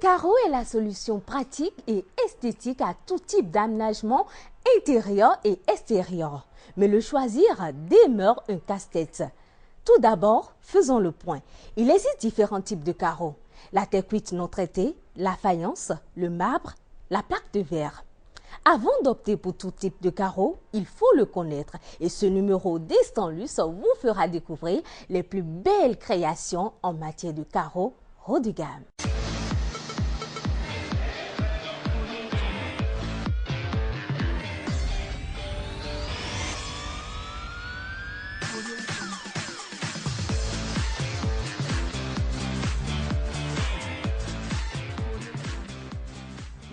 carreau est la solution pratique et esthétique à tout type d'aménagement intérieur et extérieur. Mais le choisir demeure un casse-tête. Tout d'abord, faisons le point. Il existe différents types de carreaux. La terre cuite non traitée, la faïence, le marbre, la plaque de verre. Avant d'opter pour tout type de carreau, il faut le connaître. Et ce numéro d'Estanlus vous fera découvrir les plus belles créations en matière de carreaux haut de gamme.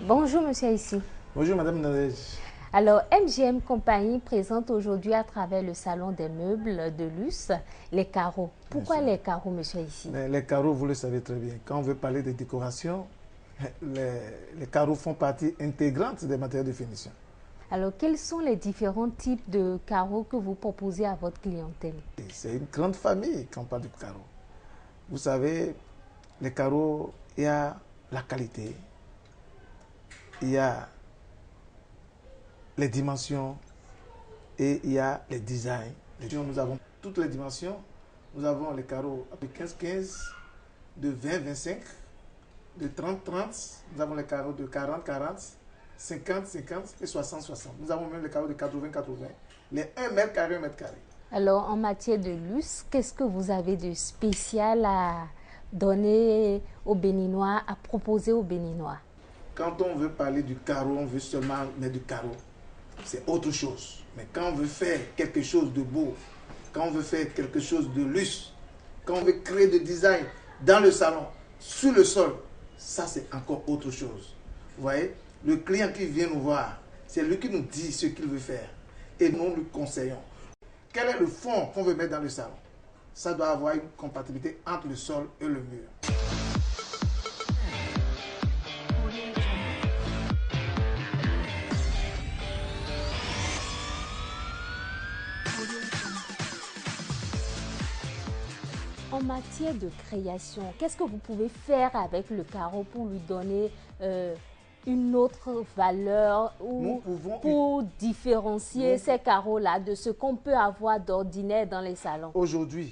Bonjour Monsieur Aïssi. Bonjour Madame Nadège. Alors MGM Compagnie présente aujourd'hui à travers le salon des meubles de luxe les carreaux. Pourquoi les carreaux Monsieur Aïssi? Les carreaux, vous le savez très bien, quand on veut parler de décoration, les carreaux font partie intégrante des matériaux de finition. Alors quels sont les différents types de carreaux que vous proposez à votre clientèle? C'est une grande famille quand on parle de carreaux. Vous savez, les carreaux, il y a la qualité, il y a les dimensions et il y a les designs. Nous avons toutes les dimensions. Nous avons les carreaux de 15-15, de 20-25, de 30-30. Nous avons les carreaux de 40-40, 50-50 et 60-60. Nous avons même les carreaux de 80-80, les 1 mètre carré, 1 mètre carré. Alors, en matière de luxe, qu'est-ce que vous avez de spécial à donner aux Béninois, à proposer aux Béninois? Quand on veut parler du carreau, on veut seulement mettre du carreau. C'est autre chose. Mais quand on veut faire quelque chose de beau, quand on veut faire quelque chose de luxe, quand on veut créer du design dans le salon, sur le sol, ça c'est encore autre chose. Vous voyez, le client qui vient nous voir, c'est lui qui nous dit ce qu'il veut faire. Et nous lui conseillons. Quel est le fond qu'on veut mettre dans le salon? Ça doit avoir une compatibilité entre le sol et le mur. En matière de création, qu'est-ce que vous pouvez faire avec le carreau pour lui donner une autre valeur ou pour différencier ces carreaux-là de ce qu'on peut avoir d'ordinaire dans les salons? Aujourd'hui,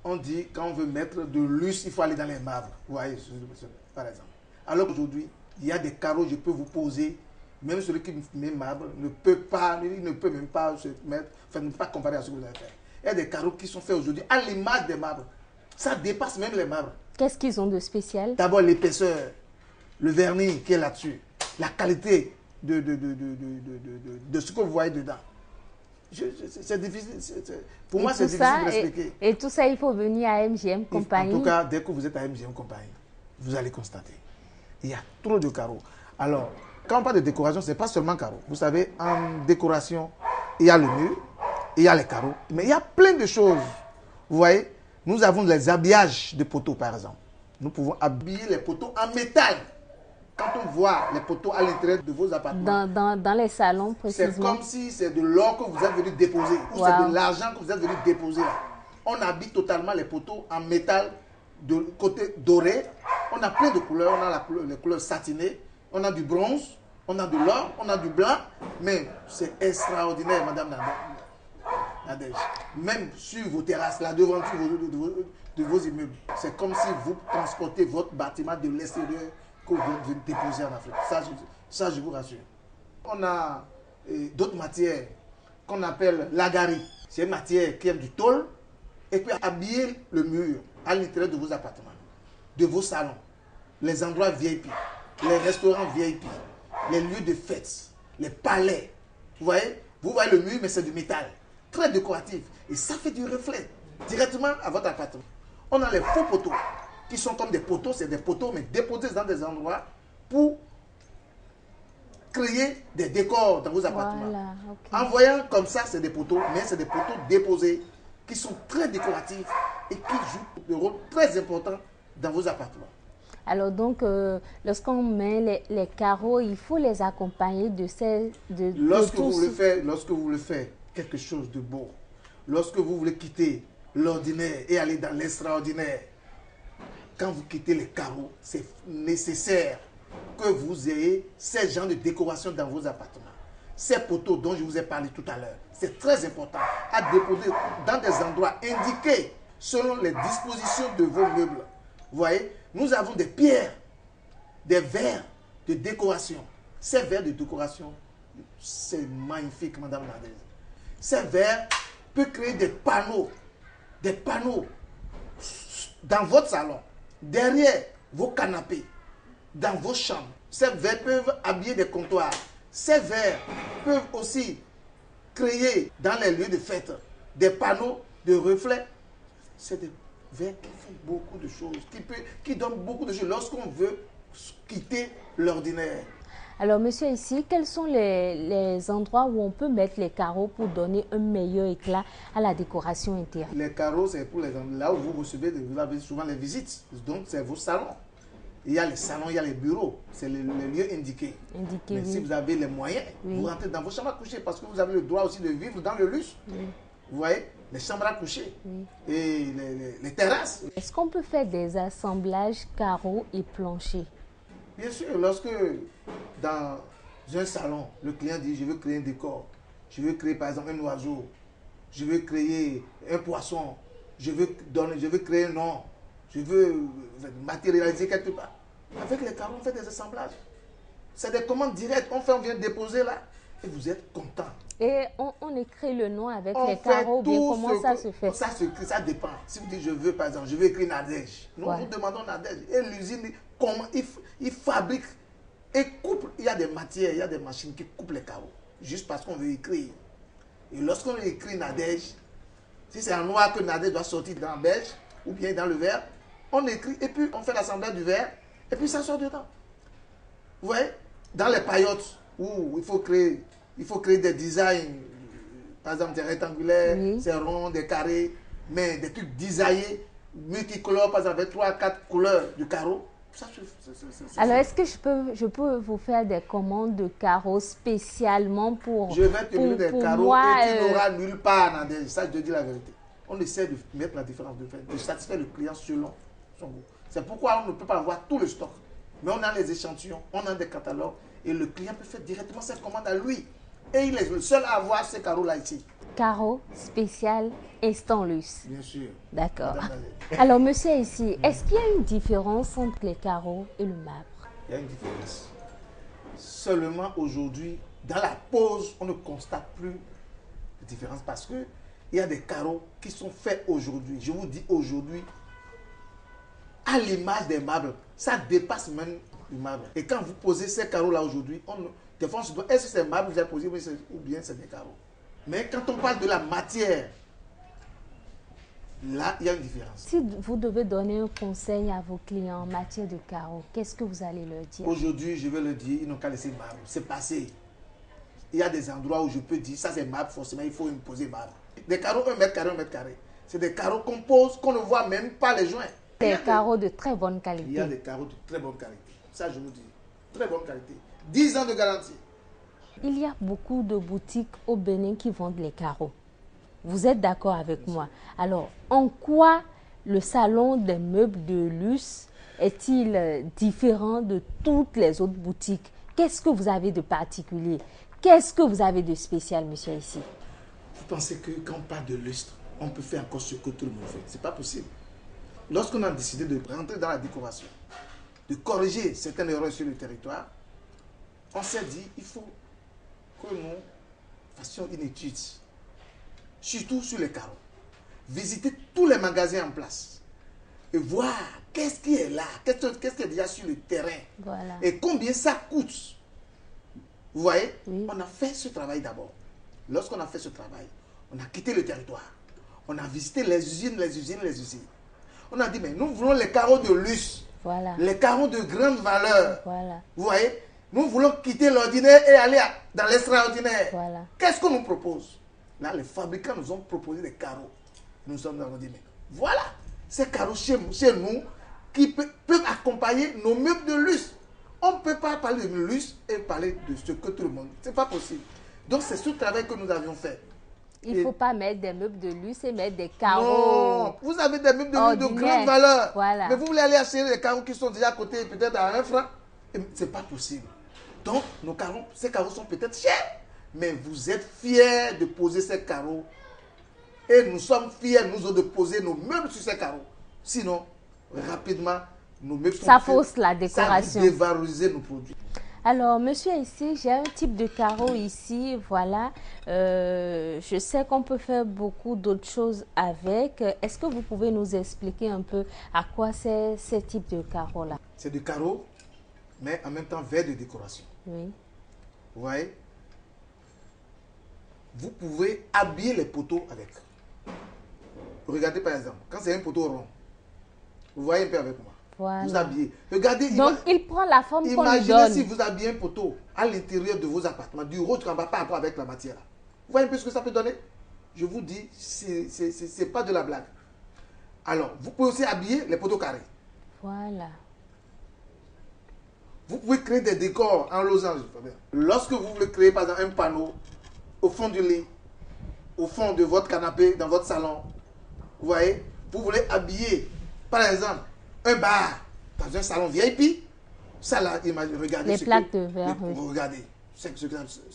on dit quand on veut mettre de luxe, il faut aller dans les marbres. Vous voyez, par exemple. Alors qu'aujourd'hui, il y a des carreaux, je peux vous poser, même celui qui met marbre ne peut pas, il ne peut même pas se mettre, enfin, ne peut pas comparer à ce que vous avez fait. Il y a des carreaux qui sont faits aujourd'hui à l'image des marbres. Ça dépasse même les marbres. Qu'est-ce qu'ils ont de spécial? D'abord l'épaisseur, le vernis qui est là-dessus, la qualité de ce que vous voyez dedans. C'est difficile. Pour moi, c'est difficile de l'expliquer. Et tout ça, il faut venir à MGM Compagnie. En tout cas, dès que vous êtes à MGM Compagnie, vous allez constater. Il y a trop de carreaux. Alors, quand on parle de décoration, ce n'est pas seulement carreaux. Vous savez, en décoration, il y a le mur, il y a les carreaux, mais il y a plein de choses. Vous voyez? Nous avons les habillages de poteaux, par exemple. Nous pouvons habiller les poteaux en métal. Quand on voit les poteaux à l'intérieur de vos appartements. Dans les salons, précisément. C'est comme si c'est de l'or que vous êtes venu déposer. Ou c'est de l'argent que vous êtes venu déposer là. On habille totalement les poteaux en métal de côté doré. On a plein de couleurs. On a les couleurs satinées. On a du bronze. On a de l'or. On a du blanc. Mais c'est extraordinaire, Madame Nadège. Même sur vos terrasses, la devanture de vos immeubles, c'est comme si vous transportez votre bâtiment de l'extérieur que vous venez déposer en Afrique. Ça, je vous rassure. On a d'autres matières qu'on appelle l'agari. C'est une matière qui aime du tôle et puis habiller le mur à l'intérieur de vos appartements, de vos salons, les endroits VIP, les restaurants VIP, les lieux de fête, les palais. Vous voyez le mur, mais c'est du métal. Très décoratif. Et ça fait du reflet directement à votre appartement. On a les faux poteaux qui sont comme des poteaux, c'est des poteaux mais déposés dans des endroits pour créer des décors dans vos appartements. Voilà, okay. En voyant comme ça, c'est des poteaux, mais c'est des poteaux déposés qui sont très décoratifs et qui jouent un rôle très important dans vos appartements. Alors donc, lorsqu'on met les carreaux, il faut les accompagner de ces... Lorsque vous voulez faire quelque chose de beau, lorsque vous voulez quitter l'ordinaire et aller dans l'extraordinaire, quand vous quittez les carreaux, c'est nécessaire que vous ayez ces genres de décoration dans vos appartements. Ces poteaux dont je vous ai parlé tout à l'heure, c'est très important à déposer dans des endroits indiqués selon les dispositions de vos meubles. Vous voyez, nous avons des pierres, des verres de décoration. Ces verres de décoration, c'est magnifique, Madame Nadège. Ces verres peuvent créer des panneaux dans votre salon, derrière vos canapés, dans vos chambres. Ces verres peuvent habiller des comptoirs. Ces verres peuvent aussi créer dans les lieux de fête des panneaux de reflets. C'est des verres qui font beaucoup de choses, qui donnent beaucoup de choses lorsqu'on veut quitter l'ordinaire. Alors, monsieur, ici, quels sont les endroits où on peut mettre les carreaux pour donner un meilleur éclat à la décoration intérieure? Les carreaux, c'est pour les endroits là où vous recevez, vous avez souvent les visites. Donc, c'est vos salons. Il y a les salons, il y a les bureaux. C'est les lieux indiqués. Mais oui. si vous avez les moyens, vous rentrez dans vos chambres à coucher parce que vous avez le droit aussi de vivre dans le luxe. Vous voyez, les chambres à coucher et les terrasses. Est-ce qu'on peut faire des assemblages carreaux et planchers? Bien sûr, lorsque dans un salon, le client dit je veux créer un décor, je veux créer par exemple un oiseau, je veux créer un poisson, je veux créer un nom, je veux matérialiser quelque part. Avec les carreaux, on fait des assemblages. C'est des commandes directes, on vient déposer là et vous êtes content. Et on écrit le nom avec les carreaux, bien comment ça se fait? Ça dépend. Si vous dites je veux par exemple, je veux écrire Nadège. Nous vous demandons Nadège. Et l'usine, comment il fabrique et coupe. Il y a des matières, il y a des machines qui coupent les carreaux. Juste parce qu'on veut écrire. Et lorsqu'on écrit Nadège, si c'est en noir que Nadège doit sortir dans le beige ou bien dans le vert, on écrit et puis on fait l'assemblage du vert et puis ça sort dedans. Vous voyez, dans les paillotes où il faut créer des designs, par exemple des rectangulaires, des ronds, des carrés, mais des trucs designés, multicolores, par exemple avec 3 à 4 couleurs de carreaux. Ça, alors, est-ce que je peux vous faire des commandes de carreaux spécialement pour je vais te donner des carreaux moi, et tu n'auras nulle part, Nadège. Ça, je te dis la vérité. On essaie de mettre la différence, de satisfaire le client selon son goût. C'est pourquoi on ne peut pas avoir tout le stock. Mais on a les échantillons, on a des catalogues et le client peut faire directement sa commande à lui. Et il est le seul à avoir ces carreaux-là ici. Carreaux spécial instant luxe. Bien sûr. D'accord. Alors, monsieur, ici, est-ce qu'il y a une différence entre les carreaux et le marbre? Il y a une différence. Seulement aujourd'hui, dans la pose, on ne constate plus de différence parce que il y a des carreaux qui sont faits aujourd'hui. Je vous dis aujourd'hui, à l'image des marbles, ça dépasse même le marbre. Et quand vous posez ces carreaux-là aujourd'hui, des fois on se demande, est-ce que c'est marbre que vous avez posé ou bien c'est des carreaux? Mais quand on parle de la matière, là, il y a une différence. Si vous devez donner un conseil à vos clients en matière de carreaux, qu'est-ce que vous allez leur dire? Aujourd'hui, je vais leur dire, ils n'ont qu'à laisser marbre. C'est passé. Il y a des endroits où je peux dire, ça c'est marbre, forcément, il faut imposer marbre. Des carreaux 1 mètre carré, 1 mètre carré. C'est des carreaux qu'on pose, qu'on ne voit même pas les joints. Des carreaux de très bonne qualité. Il y a des carreaux de très bonne qualité. Ça, je vous dis. Très bonne qualité. 10 ans de garantie. Il y a beaucoup de boutiques au Bénin qui vendent les carreaux. Vous êtes d'accord avec moi? Alors, en quoi le salon des meubles de luxe est-il différent de toutes les autres boutiques? Qu'est-ce que vous avez de particulier? Qu'est-ce que vous avez de spécial, monsieur, ici? Vous pensez que quand on parle de lustre, on peut faire encore ce que tout le monde fait? Ce n'est pas possible. Lorsqu'on a décidé de rentrer dans la décoration, de corriger certaines erreurs sur le territoire, on s'est dit il faut que nous fassions une étude, surtout sur les carreaux. Visiter tous les magasins en place et voir qu'est-ce qui est là, qu'est-ce qui est déjà sur le terrain et combien ça coûte. Vous voyez, on a fait ce travail d'abord. Lorsqu'on a fait ce travail, on a quitté le territoire. On a visité les usines. On a dit, mais nous voulons les carreaux de luxe, les carreaux de grande valeur. Vous voyez, nous voulons quitter l'ordinaire et aller dans l'extraordinaire. Qu'est-ce qu'on nous propose? Là, les fabricants nous ont proposé des carreaux. Nous sommes dans le dit, mais voilà, ces carreaux chez nous qui peuvent accompagner nos meubles de luxe. On ne peut pas parler de luxe et parler de ce que tout le monde. Ce n'est pas possible. Donc, c'est ce travail que nous avions fait. Il ne faut pas mettre des meubles de luxe et mettre des carreaux. Non, vous avez des meubles de luxe de grande valeur. Voilà. Mais vous voulez aller acheter des carreaux qui sont déjà à côté, peut-être à 1 franc. Ce n'est pas possible. Donc, ces carreaux sont peut-être chers, mais vous êtes fiers de poser ces carreaux. Et nous sommes fiers, nous autres, de poser nos meubles sur ces carreaux. Sinon, rapidement, nos meubles sont... Ça fausse la décoration. Ça va dévaloriser nos produits. Alors, monsieur, ici, j'ai un type de carreau ici, voilà. Je sais qu'on peut faire beaucoup d'autres choses avec. Est-ce que vous pouvez nous expliquer un peu à quoi c'est ce type de carreau-là? C'est du carreau, mais en même temps verre de décoration. Oui. Vous voyez? Vous pouvez habiller les poteaux avec. Regardez par exemple, quand c'est un poteau rond, vous voyez un peu avec moi. Voilà. Vous habillez. Regardez. Donc, il prend la forme qu'on lui donne. Imaginez si vous habillez un poteau à l'intérieur de vos appartements, du haut en bas, par rapport avec la matière. Là. Vous voyez un peu ce que ça peut donner? Je vous dis, c'est pas de la blague. Alors, vous pouvez aussi habiller les poteaux carrés. Voilà. Vous pouvez créer des décors en losange. Lorsque vous voulez créer, par exemple, un panneau au fond du lit, au fond de votre canapé, dans votre salon, vous voyez, vous voulez habiller, par exemple, un bar dans un salon VIP, ça là, regardez les plaques de verre. Regardez ce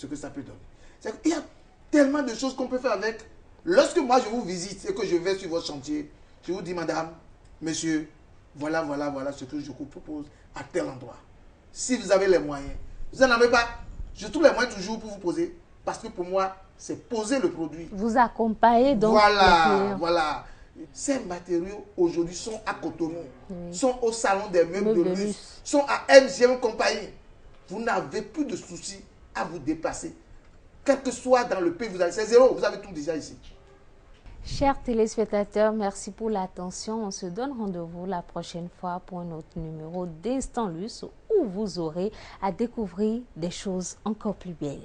que ça peut donner. Il y a tellement de choses qu'on peut faire avec. Lorsque moi je vous visite et que je vais sur votre chantier, je vous dis, madame, monsieur, voilà ce que je vous propose à tel endroit. Si vous avez les moyens, vous n'en avez pas, je trouve les moyens toujours pour vous poser, parce que pour moi, c'est poser le produit. Vous accompagnez donc. Voilà. Ces matériaux aujourd'hui sont à Cotonou, sont au salon des meubles de luxe, sont à MGM Compagnie. Vous n'avez plus de soucis à vous déplacer. Quel que soit dans le pays, vous allez, c'est zéro, vous avez tout déjà ici. Chers téléspectateurs, merci pour l'attention. On se donne rendez-vous la prochaine fois pour un autre numéro d'Instant Luxe où vous aurez à découvrir des choses encore plus belles.